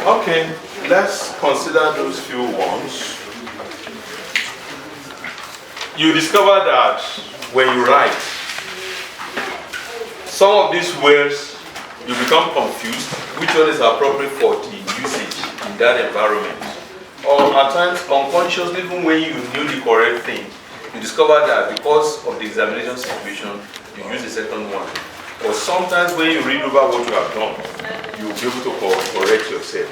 Okay, let's consider those few ones. You discover that when you write, some of these words, you become confused, which one is appropriate for the usage in that environment. Or at times, unconsciously, even when you knew the correct thing, you discover that because of the examination situation, you use the second one. Or sometimes when you read over what you have done, you'll be able to correct yourself.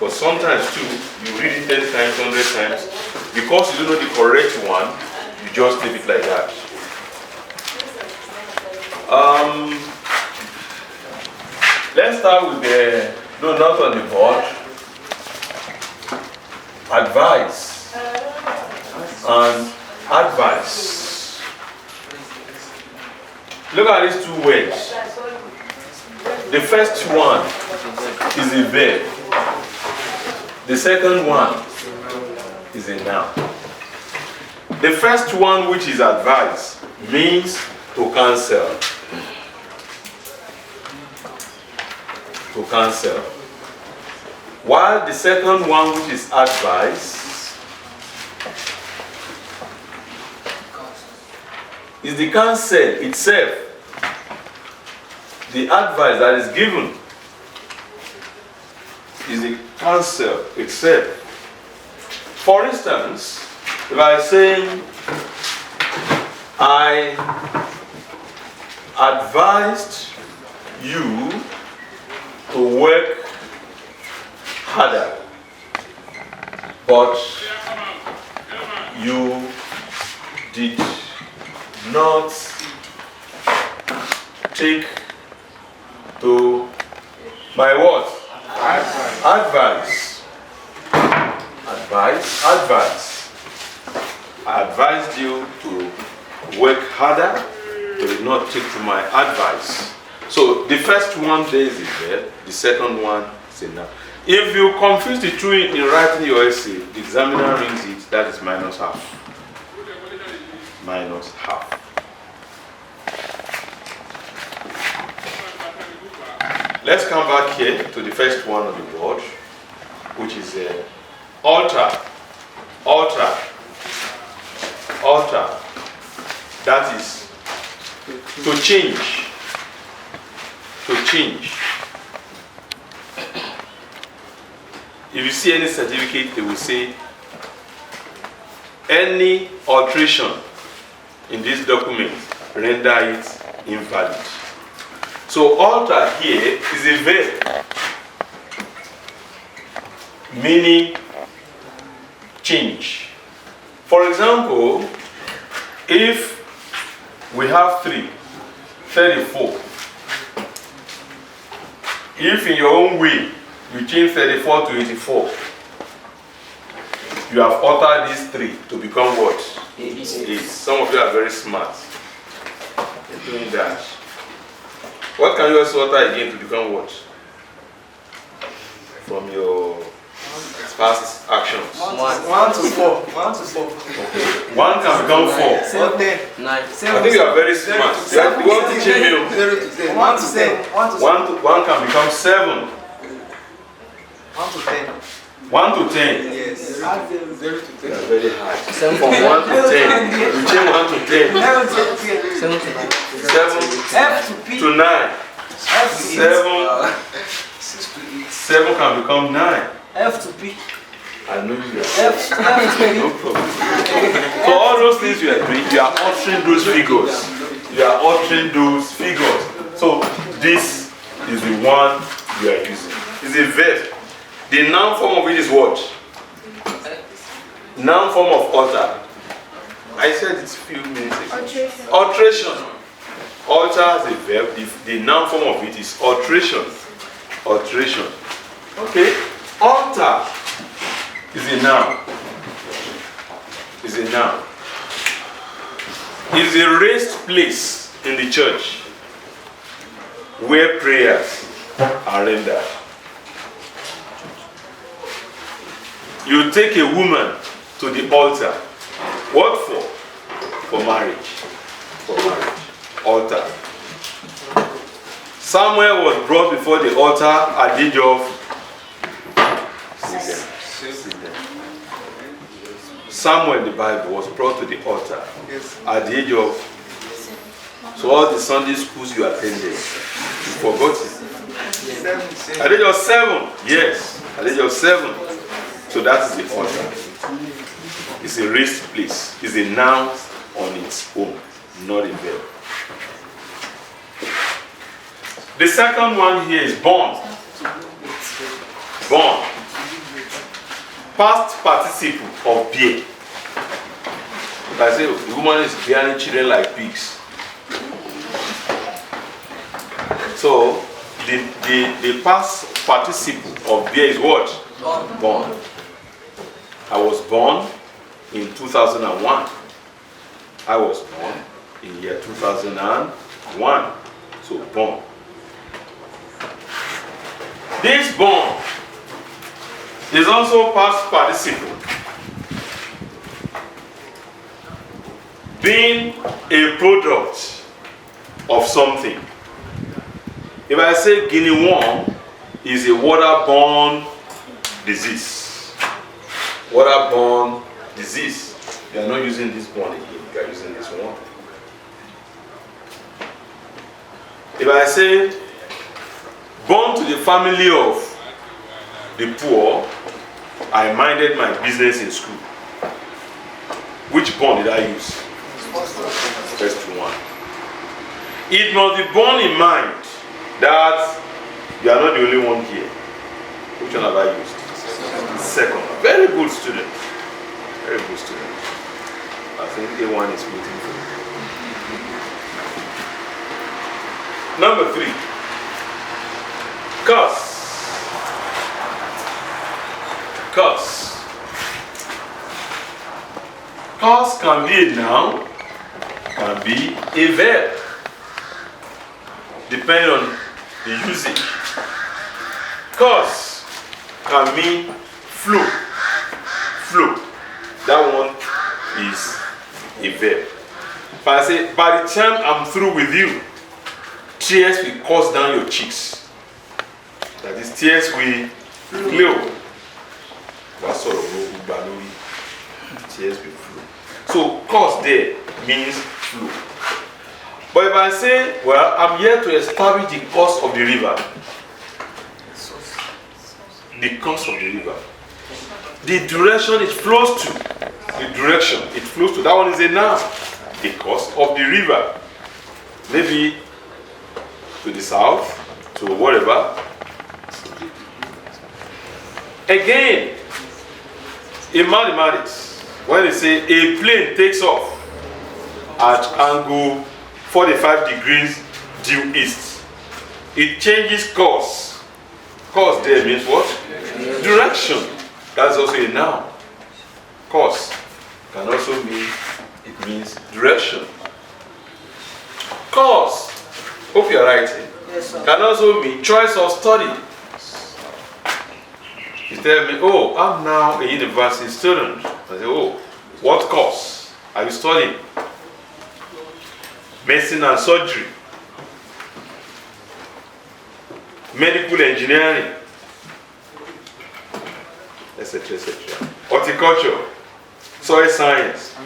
But sometimes too, you read it 10 times, 100 times, because you don't know the correct one, you just leave it like that. Let's start with the, no, not on the board, advice and advice. Look at these two words. The first one is a verb. The second one is a noun. The first one, which is advice, means to counsel. To counsel. While the second one, which is advice, is the counsel itself. The advice that is given is the counsel itself. For instance, if I say, I advised you to work harder, but you did not take to my what? Advice. Advice. I advised you to work harder, but did not take to my advice. So the first one there is a verb, the second one is a noun. If you confuse the two in writing your essay, the examiner reads it, that is minus half. Minus half. Let's come back here to the first one on the board, which is alter. Alter. Alter. That is to change. To change. If you see any certificate, they will say any alteration in this document render it invalid. So alter here is a verb meaning change. For example, if we have 34, if in your own way you change 34 to 84, you have altered these 3 to become what? 8. Some of you are very smart in doing that. What can you also alter again to become what? From your past actions. 1 to 4. 1 to 4. Okay. 1 can become 4. 7, 9. I think you are very smart. You want to change me? 1 to 10. 1 can become 7. 1 to 10. 1 to 10. Yes. 0 to 10. You are very high. From 1 to 10. You change 1 to 10. 7 to 9. 7 F to P. to 9. F to 7 can become 9. F to P. I know you are. F to P. No problem. So all those things you are doing, you are altering those figures. You are altering those figures. So this is the one you are using. It's a verb. The noun form of it is what? Noun form of alter. I said it a few minutes ago. Alteration. Alter is a verb. The noun form of it is alteration. Alteration. Okay. Alter is a noun. Is a noun. Is a raised place in the church where prayers are rendered. You take a woman to the altar. What for? For marriage. For marriage. Altar. Samuel was brought before the altar at the age of 6. Samuel in the Bible was brought to the altar at the age of. So all the Sunday schools you attended, you forgot it. At the age of 7, yes. At the age of 7. So that is the altar. It's a raised place. It's a noun on its own, not a verb. The second one here is born. Born. Past participle of bear. If I say the woman is bearing children like pigs. So the past participle of bear is what? Born. I was born in 2001. I was born in year 2001. So born. This born is also past participle. Being a product of something. If I say guinea worm is a waterborne disease. Waterborne disease. You are not using this born again, you are using this one. If I say born to the family of the poor, I minded my business in school. Which born did I use? First one. It must be borne in mind that you are not the only one here. Which one have I used? Second. Very good student. Very good student. I think A1 is waiting for you. Number 3. Curse. Curse. Curse can be a noun, can be a verb, depending on the usage. Curse can mean flow. Flow. That one is a verb. If I say, by the time I'm through with you, tears will course down your cheeks. That is, tears will flow. What sort of balloon? Tears will flow. So, course there means flow. But if I say, well, I'm here to establish the course of the river. The course of the river. The direction it flows to. The direction it flows to. That one is a noun. The course of the river. Maybe to the south, to whatever. Again, in mathematics, when they say a plane takes off at angle 45 degrees due east, it changes course. Course there means what? Direction. That's also a noun. Course can also mean, it means direction. Course, hope you're writing, can also mean choice of study. You tell me, oh, I'm now a university student. I say, oh, what course are you studying? Medicine and surgery, medical engineering, etc., etc. Horticulture, soil science,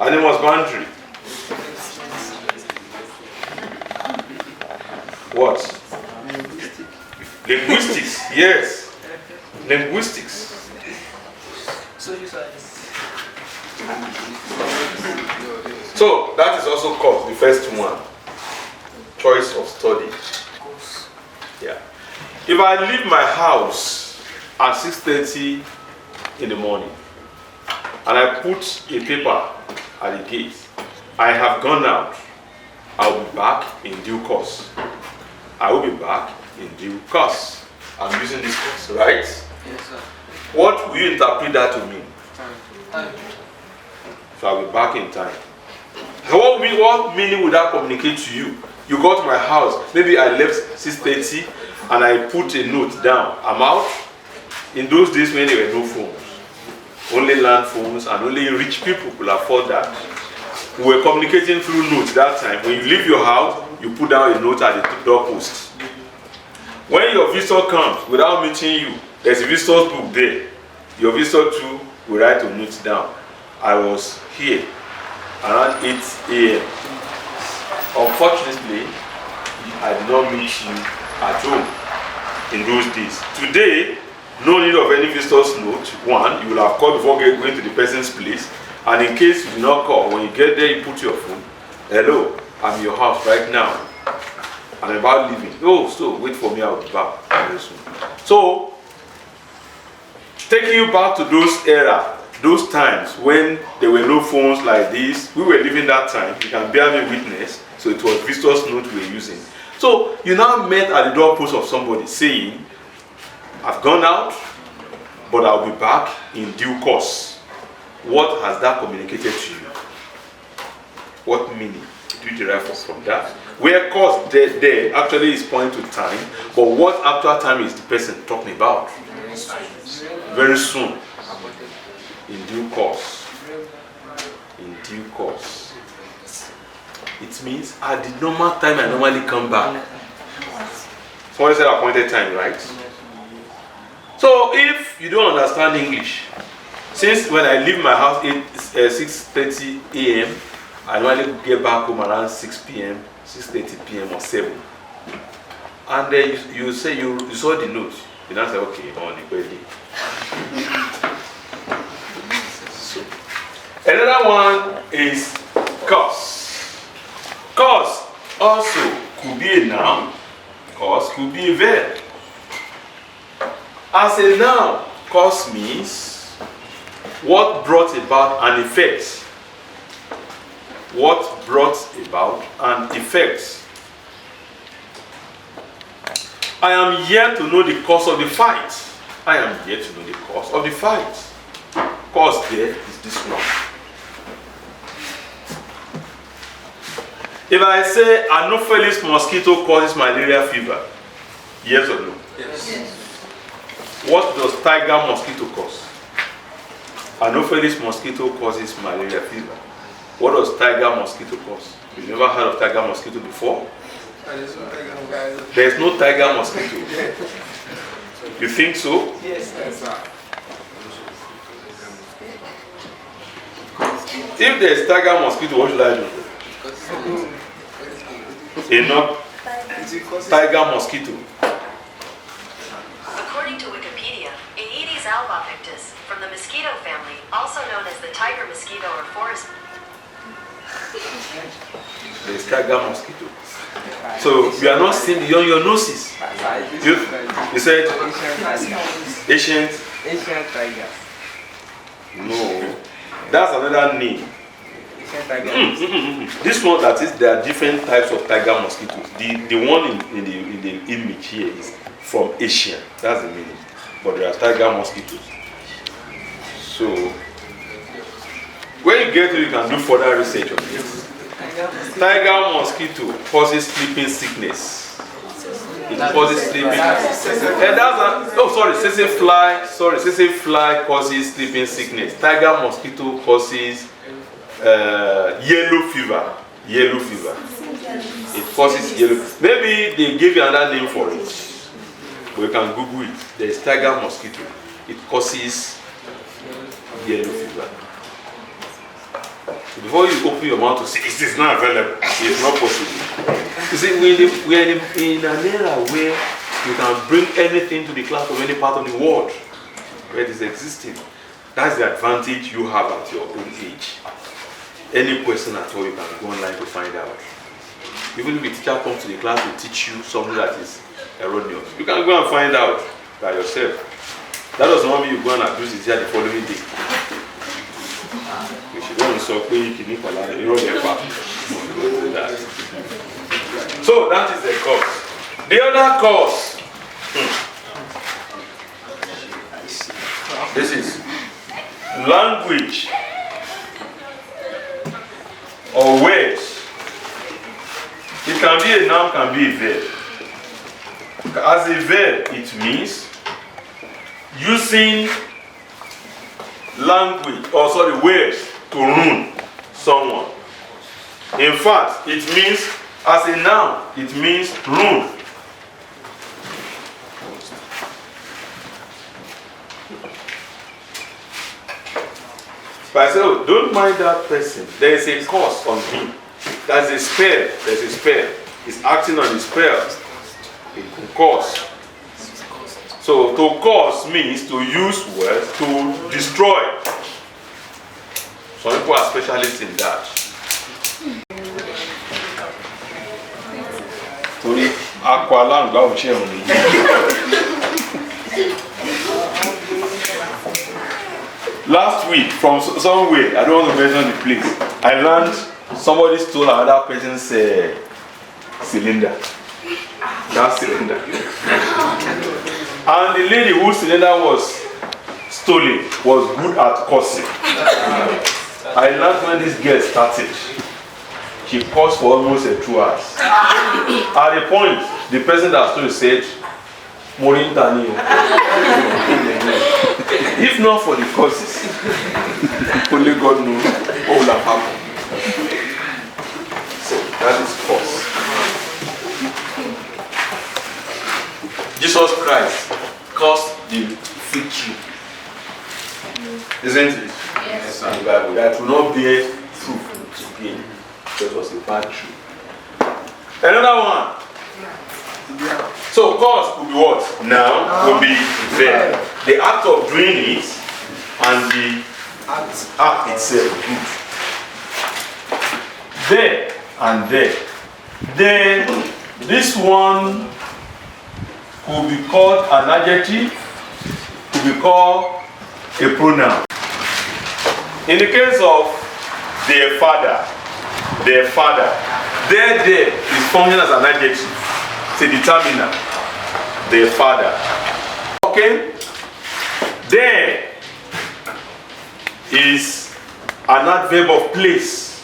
animal husbandry. What? Linguistics, yes. Linguistics. So that is also called the first one. Choice of study. Yeah. If I leave my house at 6:30 in the morning and I put a paper at the gate, I have gone out. I will be back in due course. I will be back in due course. I'm using this course, right? Yes, sir. What will you interpret that to mean? Time. So I'll be back in time. So what meaning would that communicate to you? You got to my house, maybe I left 6:30 and I put a note down. I'm out. In those days when there were no phones, only land phones, and only rich people could afford that. We were communicating through notes that time. When you leave your house, you put down a note at the doorpost. When your visitor comes without meeting you, there's a visitor's book there. Your visitor too will write a note down. I was here around 8 a.m. Unfortunately, I did not meet you at home in those days. Today, no need of any visitor's note. One, you will have called before going to the person's place. And in case you do not call, when you get there, you put your phone. Hello, I'm in your house right now. I'm about leaving. Oh, so wait for me, I'll be back very soon. So, taking you back to those era, those times when there were no phones like this, we were living that time. You can bear me witness. So it was visitor's note we were using. So you now met at the doorpost of somebody saying, I've gone out, but I'll be back in due course. What has that communicated to you? What meaning do you derive from that? Where course there actually is pointing to time, but what actual time is the person talking about? Very soon. In due course. In due course. It means at the normal time I normally come back. Someone said appointed time, right? So if you don't understand English, since when I leave my house at 6:30 a.m., I normally get back home around 6 p.m., 6:30 p.m. or 7. And then you say you saw the note. You now say, okay, on the birthday. So, another one is cause. Cause also could be a noun. Cause could be a verb. As a noun, cause means what brought about an effect. What brought about an effect. I am here to know the cause of the fight. I am here to know the cause of the fight. Cause there is this one. If I say Anopheles mosquito causes malaria fever, yes or no? Yes. What does tiger mosquito cause? Anopheles mosquito causes malaria fever. What does tiger mosquito cause? You've never heard of tiger mosquito before? There's no tiger mosquito. You think so? Yes, sir. If there's tiger mosquito, what should I do? Enough tiger mosquito. According to Wikipedia, Aedes albopictus from the mosquito family, also known as the tiger mosquito or forest. There's tiger mosquito. So you are not seeing beyond your noses. You said ancient tiger. No, that's another name. This one, that is, there are different types of tiger mosquitoes. The one in the image here is from Asia. That's the meaning. But there are tiger mosquitoes. So when you get to it, you can do further research on it. Tiger mosquito causes sleeping sickness. It causes sleeping sickness. And tsetse fly causes sleeping sickness. Tiger mosquito causes yellow fever. Yellow fever. It causes yellow. Maybe they gave you another name for it. But you can Google it. There is tiger mosquito. It causes yellow fever. So before you open your mouth to say it is not available, it's not possible. You see, we are in an era where you can bring anything to the class from any part of the world where it is existing. That's the advantage you have at your own age. Any question at all, you can go online to find out. Even if a teacher comes to the class to teach you something that is erroneous, you can go and find out by yourself. That does not mean you go and abuse it here the following day. You should go and say, so that is the cause. The other cause. This is language or words. It can be a noun, can be a verb. As a verb, it means using language, or sorry, words to ruin someone. In fact, it means, as a noun, it means ruin. But I say, oh, don't mind that person. There is a curse on him. There's a spell. There's a spell. He's acting on a spell. It can curse. So to curse means to use words to destroy. Some people are specialists in that. Sorry, aqualang go share on me. Last week, from somewhere, I don't want to mention the place, I learned somebody stole another person's cylinder. That cylinder. And the lady whose cylinder was stolen was good at cursing. I learned when this girl started. She cursed for almost 2 hours. At the point, the person that stole said, Morintani. If not for the causes, only God knows what will have happened. So that is cause. Jesus Christ caused the fig tree. Isn't it? Yes. In the Bible, that will not bear fruit again. That was a bad tree. Another one. So cause could be what? Now will be there. The act of doing it and the act itself. There and there. Then this one could be called an adjective, could be called a pronoun. In the case of their father, there is functioning as an adjective. It's a determiner. Their father. Okay? There is an adverb of place.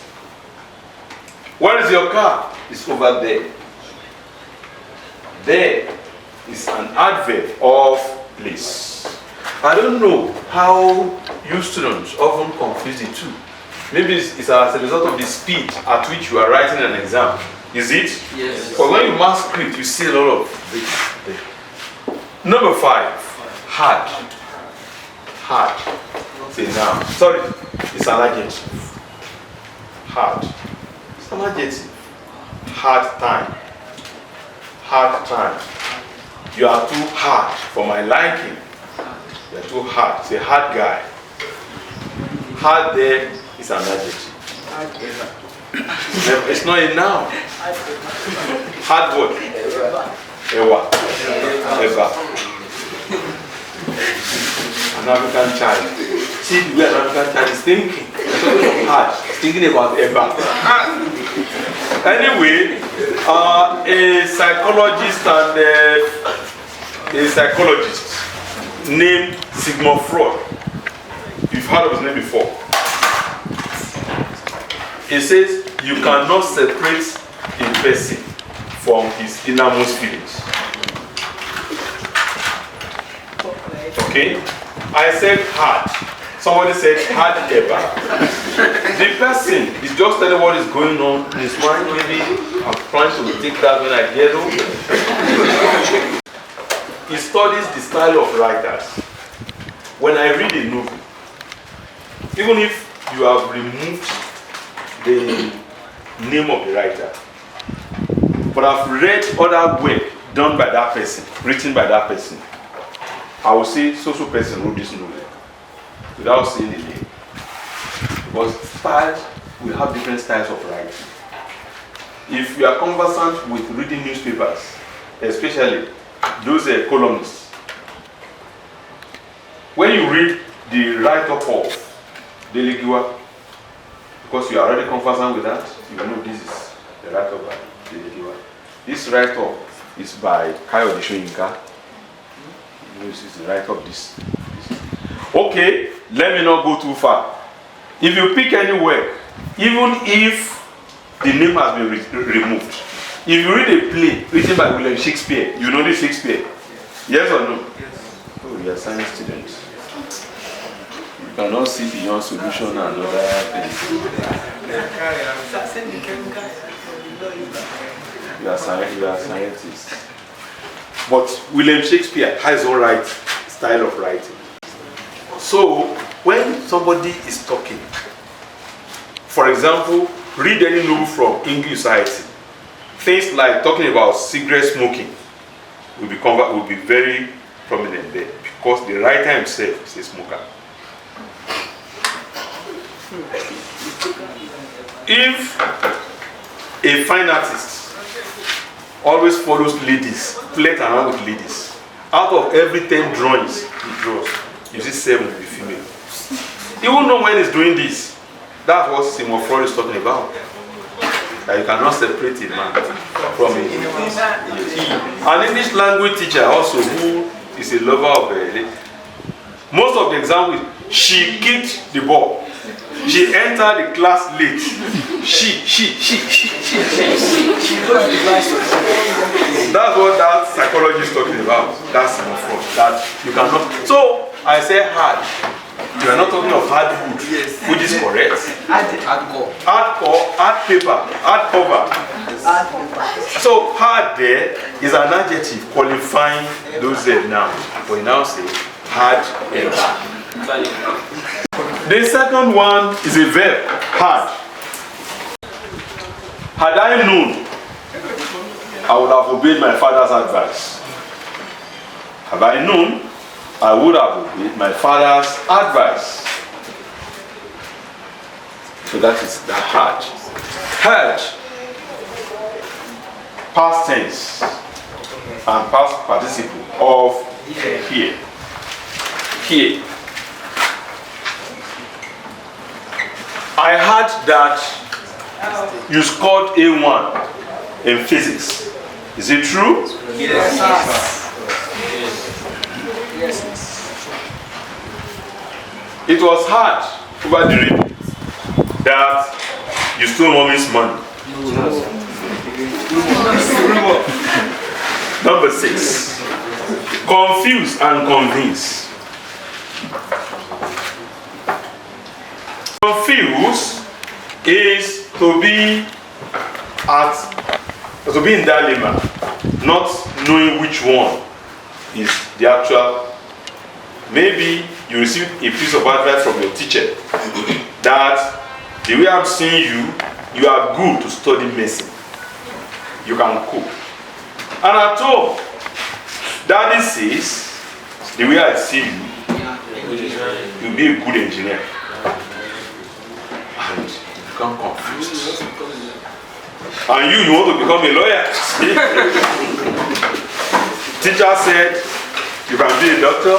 Where is your car? It's over there. There is an adverb of place. I don't know how you students often confuse the two. Maybe it's as a result of the speed at which you are writing an exam. Is it? Yes. But when you mark script, you see a lot of this there. Number 5, hard. Hard. Say now. Sorry, it's an adjective. Hard. It's an adjective. Hard time. Hard time. You are too hard for my liking. You are too hard. It's a hard guy. Hard there is an adjective. It's not a noun. Hard word. Ewa. Eva. An African child. See the way an African child is thinking. Hard. He's thinking about Eva. Anyway, a psychologist and a psychologist named Sigmund Freud. You've heard of his name before. He says you cannot separate a person from his innermost feelings. Okay? I said hard. Somebody said hard ever. The person is just telling what is going on in his mind. Maybe I'm trying to take that when I get home. He studies the style of writers. When I read a novel, even if you have removed the name of the writer, but I've read other work done by that person, written by that person, I will say so person wrote this novel without saying the name. Because styles, we have different styles of writing. If you are conversant with reading newspapers, especially those columnists, when you read the write-up of Daily Giwa, because you are already conversant with that, you know this is the write-up by Daily Giwa. This write-up is by Kayode Soyinka. This is the write-up this. Okay, let me not go too far. If you pick any work, even if the name has been removed. If you read a play written by William Shakespeare, you know this Shakespeare? Yes or no? Yes. Oh, you are science students. You cannot see beyond solution and other things. You are scientists. But William Shakespeare has his own style of writing. So, when somebody is talking, for example, read any novel from English society, things like talking about cigarette smoking will be very prominent there because the writer himself is a smoker. If a fine artist always follows ladies, plays around with ladies, out of every 10 drawings he draws, you see 7 will be female. He won't know when he's doing this. That's what Summonu Foundation is talking about. That you cannot separate a man from a an English language teacher also who is a lover of most of the examples, she kicked the ball. She entered the class late. She. That's what that psychologist is talking about. That's that you cannot. So I say hard. You are not talking of hardwood, yes, which is correct. Hard paper, hard cover. So hard there is an adjective qualifying those nouns. But you now say hard edge. The second one is a verb, hard. Had I known, I would have obeyed my father's advice. Have I known, I would have obeyed my father's advice. So that is the hard. Heard, past tense and past participle of hear. Hear. I heard that you scored A1 in physics. Is it true? Yes. Yes. It was hard over the reading that you stole mommy's money. Number 6. Confuse and convince. Confuse is to be in dilemma, not knowing which one is the actual. Maybe you receive a piece of advice from your teacher that the way I'm seeing you are good to study medicine. You can cook. And at home, Daddy says, the way I see you'll be a good engineer. And you become confused. And you want to become a lawyer. Teacher said, you can be a doctor.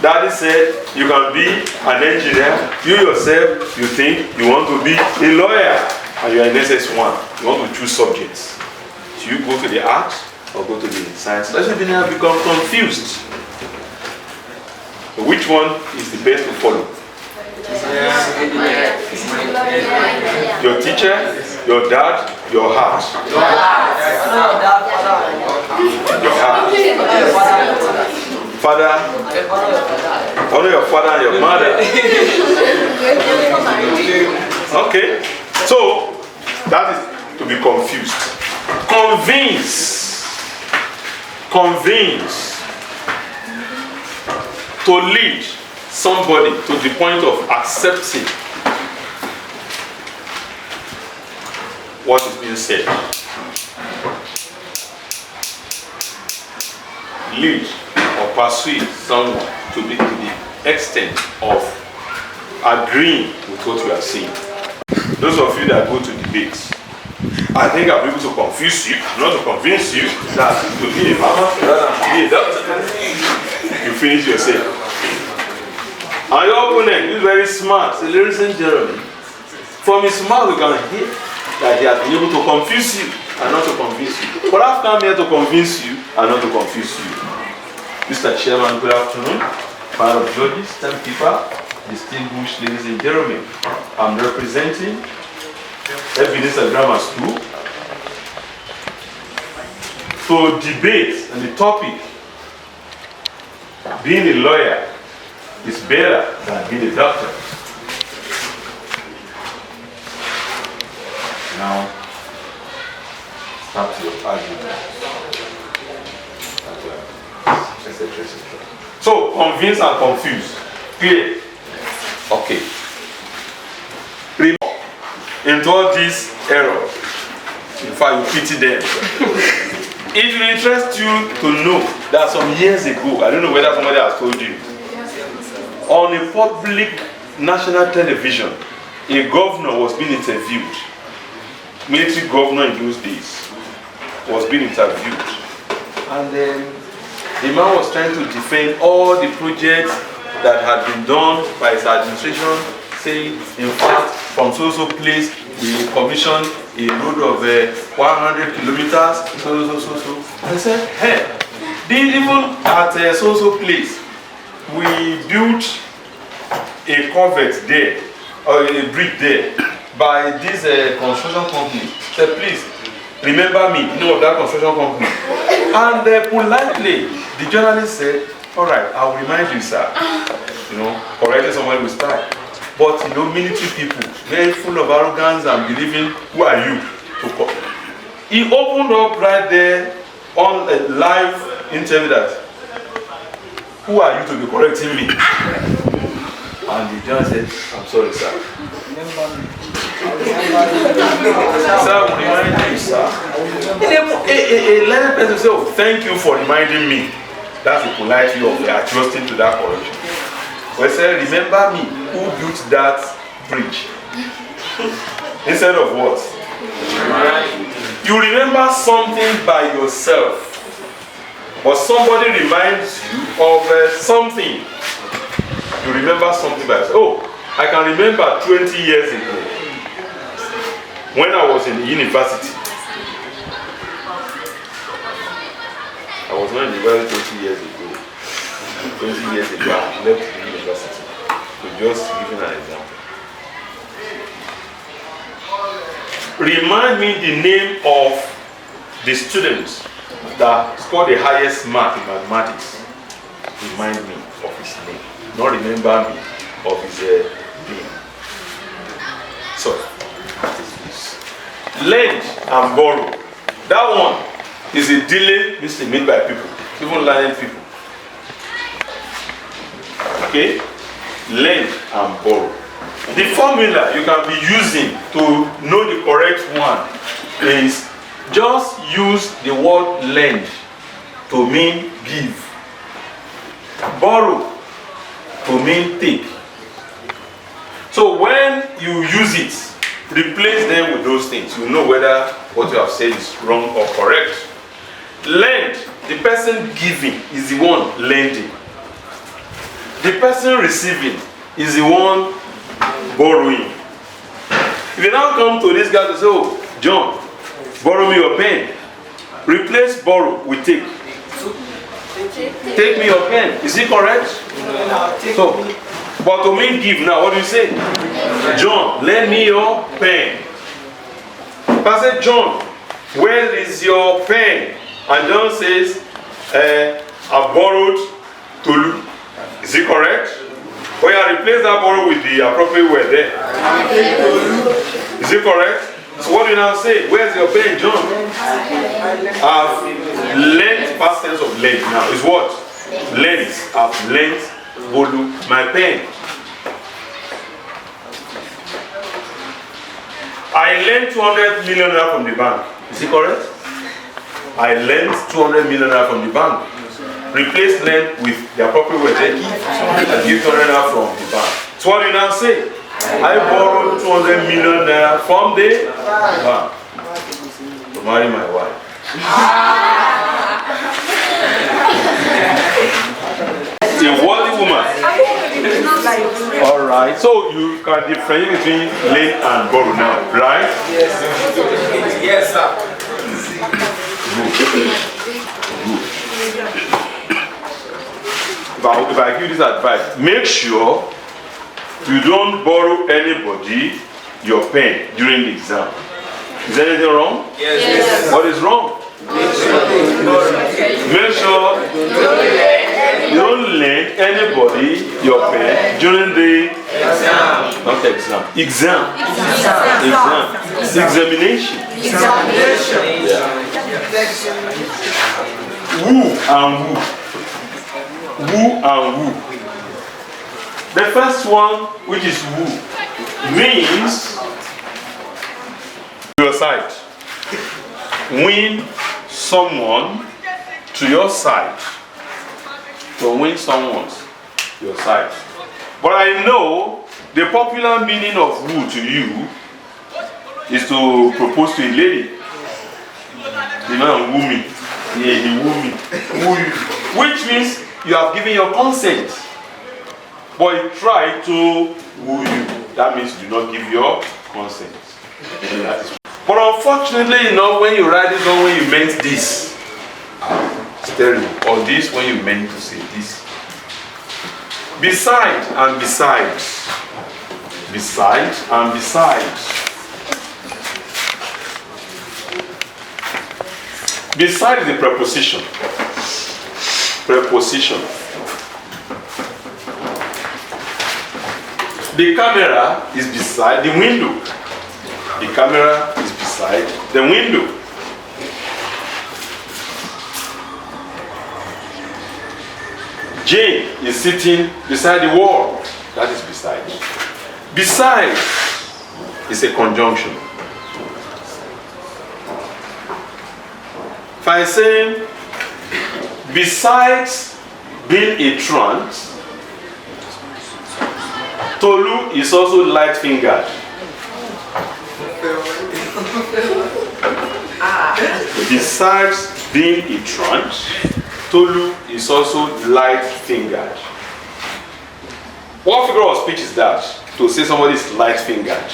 Daddy said, you can be an engineer. You yourself, you think you want to be a lawyer. And you are in SS1. You want to choose subjects. Do you go to the arts or go to the science? That's when you become confused. So which one is the best to follow? Your teacher, your dad, your heart. Your heart. Father, honor your father and your mother. Okay, so that is to be confused. Convince. To lead somebody to the point of accepting what is being said. Lead or persuade someone to the extent of agreeing with what we are saying. Those of you that go to debates, I think I'll be able to confuse you, not to convince you that to be a farmer rather than to be a doctor. You finish yourself. And your opponent is very smart. So, ladies and gentlemen, from his mouth you can hear that he has been able to confuse you and not to convince you. But I've come here to convince you and not to confuse you. Mr. Chairman, good afternoon. Panel of judges, timekeeper, distinguished ladies and gentlemen. I'm representing evidence and grammar school. So debate and the topic, being a lawyer is better than being a doctor. Now, start your argument. So, convince and confuse. Clear? Okay. Remember, into all these errors, in fact, you pity them. It will interest you to know that some years ago, I don't know whether somebody has told you, on a public national television, a governor was being interviewed. Military governor in those days was being interviewed. And then the man was trying to defend all the projects that had been done by his administration, saying, in fact, from so place, we commissioned a road of 100 kilometers, so. I said, hey, even at so place, we built a culvert there, or a bridge there, by this construction company. I said, please, remember me, you know of that construction company. And politely, the journalist said, all right, I will remind you, sir. You know, correcting someone with style. But, you know, military people, very full of arrogance and believing, who are you to call? He opened up right there on a live interview that, who are you to be correcting me? And the judge said, I'm sorry, sir. Sir, I will remind you, sir. A learned person said, oh, thank you for reminding me. That's the polite way of adjusting to that correction. But he said, remember me, who built that bridge? Instead of what? You remember something by yourself, but somebody reminds you of something. You remember something by yourself. Oh, I can remember 20 years ago, when I was in university. I was not in university 20 years ago. 20 years ago, I left the university. So just giving an example. Remind me the name of the student that scored the highest mark in mathematics. Remind me of his name. Not remember me of his name. So, that is this. Lend and borrow. That one is a delay mistake made by people, even learning people. Okay? Lend and borrow. The formula you can be using to know the correct one is just use the word lend to mean give, borrow to mean take. So when you use it, replace them with those things. You know whether what you have said is wrong or correct. Lend, the person giving is the one lending. The person receiving is the one borrowing. If you now come to this guy to say, oh, John, borrow me your pen. Replace borrow with take. Take me your pen. Is it correct? So, but to mean give now, what do you say? John, lend me your pen. If I say, John, where is your pen? And John says, I borrowed Tolu. Is it correct? Or you replace that borrow with the appropriate word there. Is it correct? So what do you now say? Where's your pen, John? I've lent, past tense of lent now. Is what? Lent. I've lent Bolu my pen. I lent 200 million naira from the bank. Is it correct? I lent 200 million naira from the bank. Replace lend with the appropriate word. I give 200 naira from the bank. So what do you now say? I borrowed 200 million naira from the bank to marry my wife. A worthy woman. Alright, so you can differentiate between lend and borrow now, right? Yes, sir. Good. If I give this advice, make sure you don't borrow anybody your pen during the exam. Is there anything wrong? Yes. What is wrong? Make sure you don't lend anybody your pen during the exam. Not exam. Exam. Examination. Yeah. Who and who. Who and who. The first one, which is who, means your side. Win someone to your side. To win someone to your side. But I know the popular meaning of woo to you is to propose to a lady. The man woo me. Yeah, he woo me. Woo you. Which means you have given your consent. But he tried to woo you. That means you do not give your consent. But unfortunately enough, when you write this one, when you meant this, it's terrible. Or this when you meant to say this. Beside and besides. Beside and besides. Beside is a preposition. Preposition. The camera is beside the window. The camera is beside the window. Jane is sitting beside the wall. That is beside. Beside is a conjunction. If I say, besides being a truant, Tolu is also light-fingered. Besides being a truant, Tolu is also light-fingered. What figure of speech is that? To say somebody is light-fingered.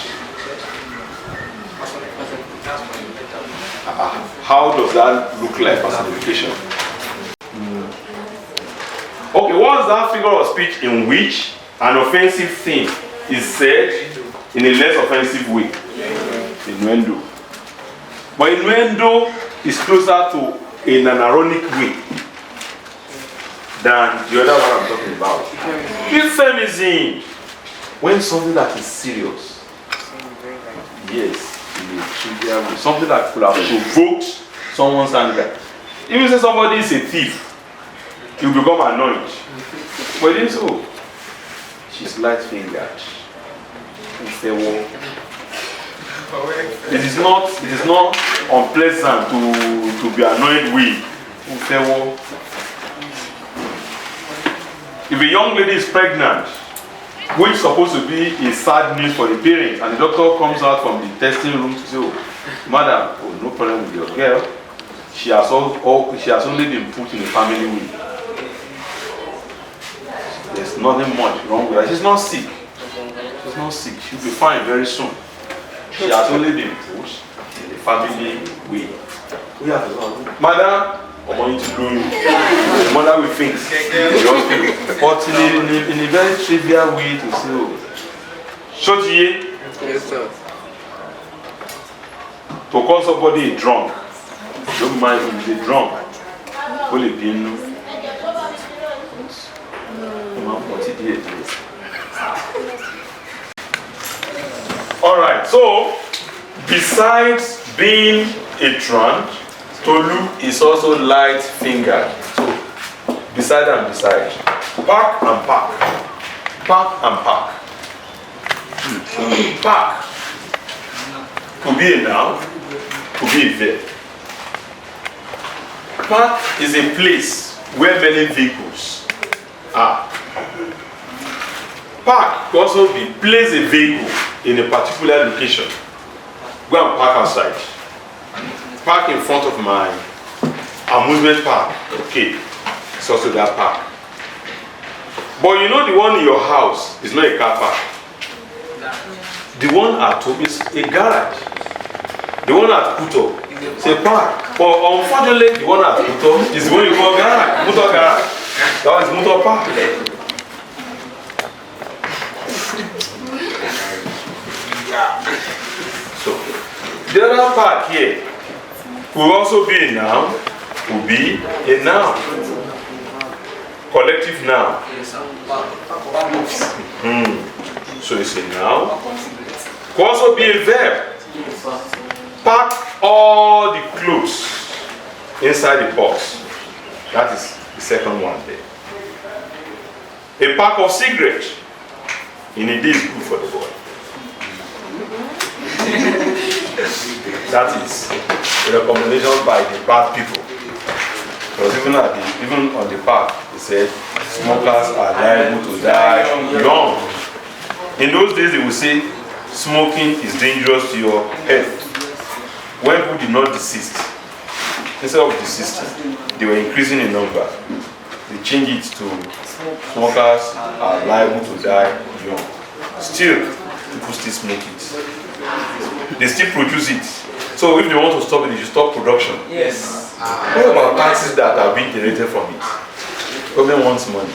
How does that look like personification? Okay, what is that figure of speech in which an offensive thing is said in a less offensive way? Innuendo. But innuendo is closer to an ironic way than the other one I'm talking about. Euphemism, when something that is serious, yes, in a trivial way, something that could have provoked someone's anger. If you say somebody is a thief, you become annoyed. But it isn't so. She's light-fingered. It is not unpleasant to be annoyed with. If a young lady is pregnant, which is supposed to be a sad news for the parents, and the doctor comes out from the testing room to say, oh, madam, oh, no problem with your girl. She has only been put in a family wing. There's nothing much wrong with her. She's not sick. She's not sick. She'll be fine very soon. She has only been put in the family wing. Madam, I'm going to do you. The mother will think. But in a very trivial way to say, oh, Shotiye. Yes, sir. To call somebody a drunk. Don't mind if he's a drunk. Only being Alright, so besides being a truant, Tolu is also light-fingered. So beside and beside. Park and park. Park and park. Park. Could be a noun, could be a verb. Park is a place where many vehicles are. Park could also be place a vehicle in a particular location. Go and park outside. Park in front of my amusement park. Okay, it's also that park. But you know the one in your house is not a car park. The one at home is a garage. The one at Kuto is a park. But unfortunately, the one at Kuto is the one you call garage. Motor garage. That is motor park. So, the other part here will also be a noun, will be a noun. Collective noun. So it's a noun. Could also be a verb. Pack all the clothes inside the box. That is the second one there. A pack of cigarettes. In a day is good for the boy. That is a recommendation by the bad people. Because even on the pack, they said smokers are liable to die young. In those days, they would say smoking is dangerous to your health. When people did not desist, instead of desisting, they were increasing in number. They changed it to smokers are liable to die young. Still, people still smoke it. They still produce it. So if they want to stop it, they should stop production. Yes. What about taxes that are being generated from it? Government wants money.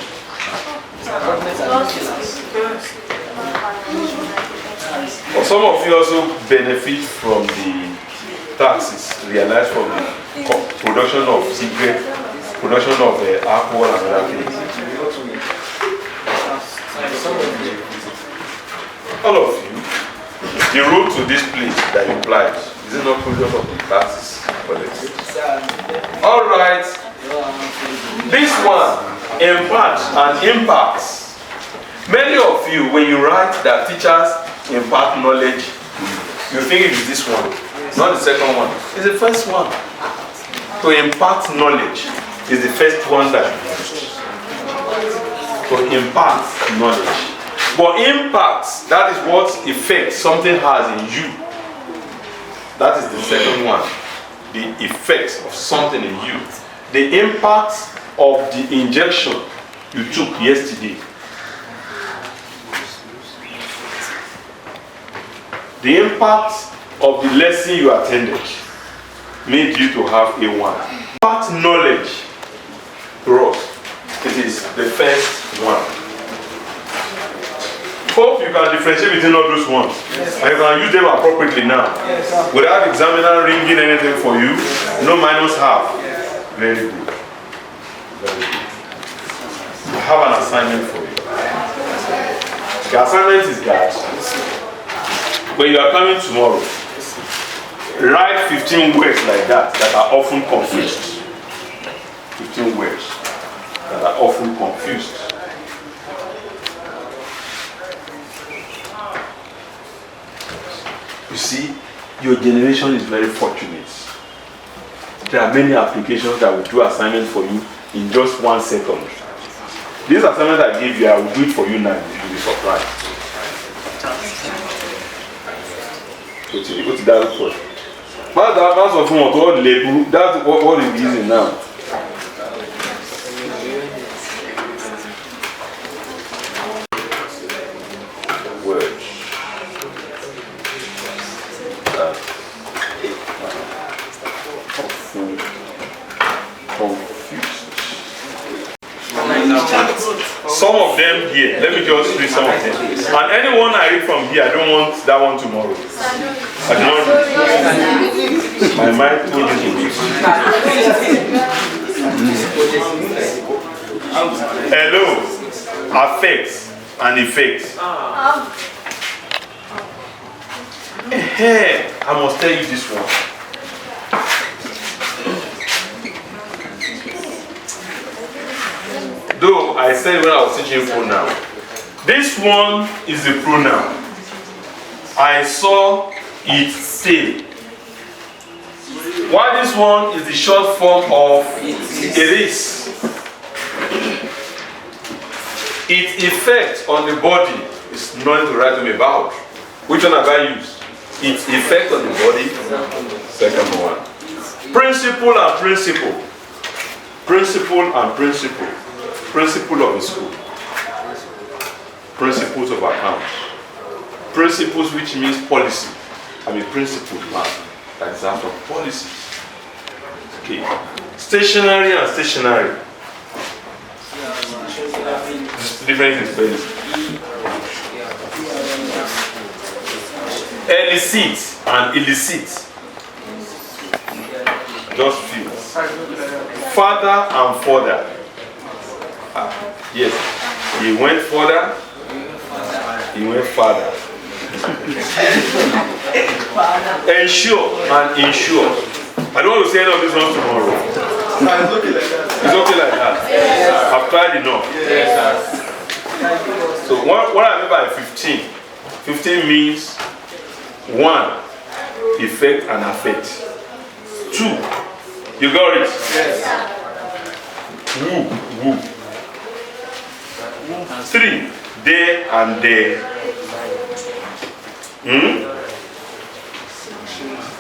But some of you also benefit from the taxes realized from the production of cigarette, production of alcohol and other things. All of you, the road to this place that you applied, is it not product of the taxes collected? All right. This one imparts and impacts. Many of you, when you write that teachers impart knowledge, you think it is this one, not the second one. It's the first one. To impart knowledge is the first one that you use. To impart knowledge. But impact, that is what effect something has in you. That is the second one. The effect of something in you. The impact of the injection you took yesterday. The impact of the lesson you attended made you to have A1. Impact knowledge to us. It is the first one. Hope you can differentiate between all those ones. Yes. And you can use them appropriately now. Yes. Without examiner ringing anything for you, no minus half. Yes. Very good. Very good. I have an assignment for you. The assignment is that when you are coming tomorrow, write 15 words like that are often confused. 15 words that are often confused. You see, your generation is very fortunate. There are many applications that will do assignment for you in just 1 second. This assignment I gave you, I will do it for you now. You'll be surprised. What's that for? But that's of what label. That's what we're using now. Words. Some of them here, let me just read some of them. And anyone I read from here, I don't want that one tomorrow. I do not read. My mind told me to read. Hello, affects and effects. I must tell you this one. Though I said when I was teaching pronoun, this one is the pronoun. I saw it say. Why this one is the short form of it is. Its effect on the body is nothing to write me about. Which one have I used? Its effect on the body, second one. Principle and principle. Principle and principle. Principle of the school. Principles of accounts. Principles, which means policy. I'm a principle man. That is out of policy. Okay. Stationary and stationary. The difference is policy. Elicit and illicit. Just few. Father and further. Yes. He went further. He went farther. Ensure and insure. I don't want to say any of this one tomorrow. It's okay like that. I've tried enough. So what I mean by 15? 15 means 1, effect and affect. 2, you got it? Woo, woo. 3, day and day.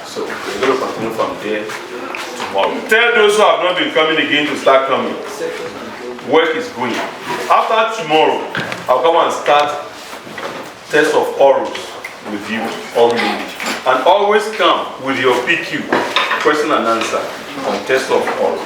So we're going to continue from there tomorrow. Tell those who have not been coming again to start coming. Work is going. After tomorrow, I'll come and start test of orals with you, oral English. And always come with your PQ, question and answer, on test of oral.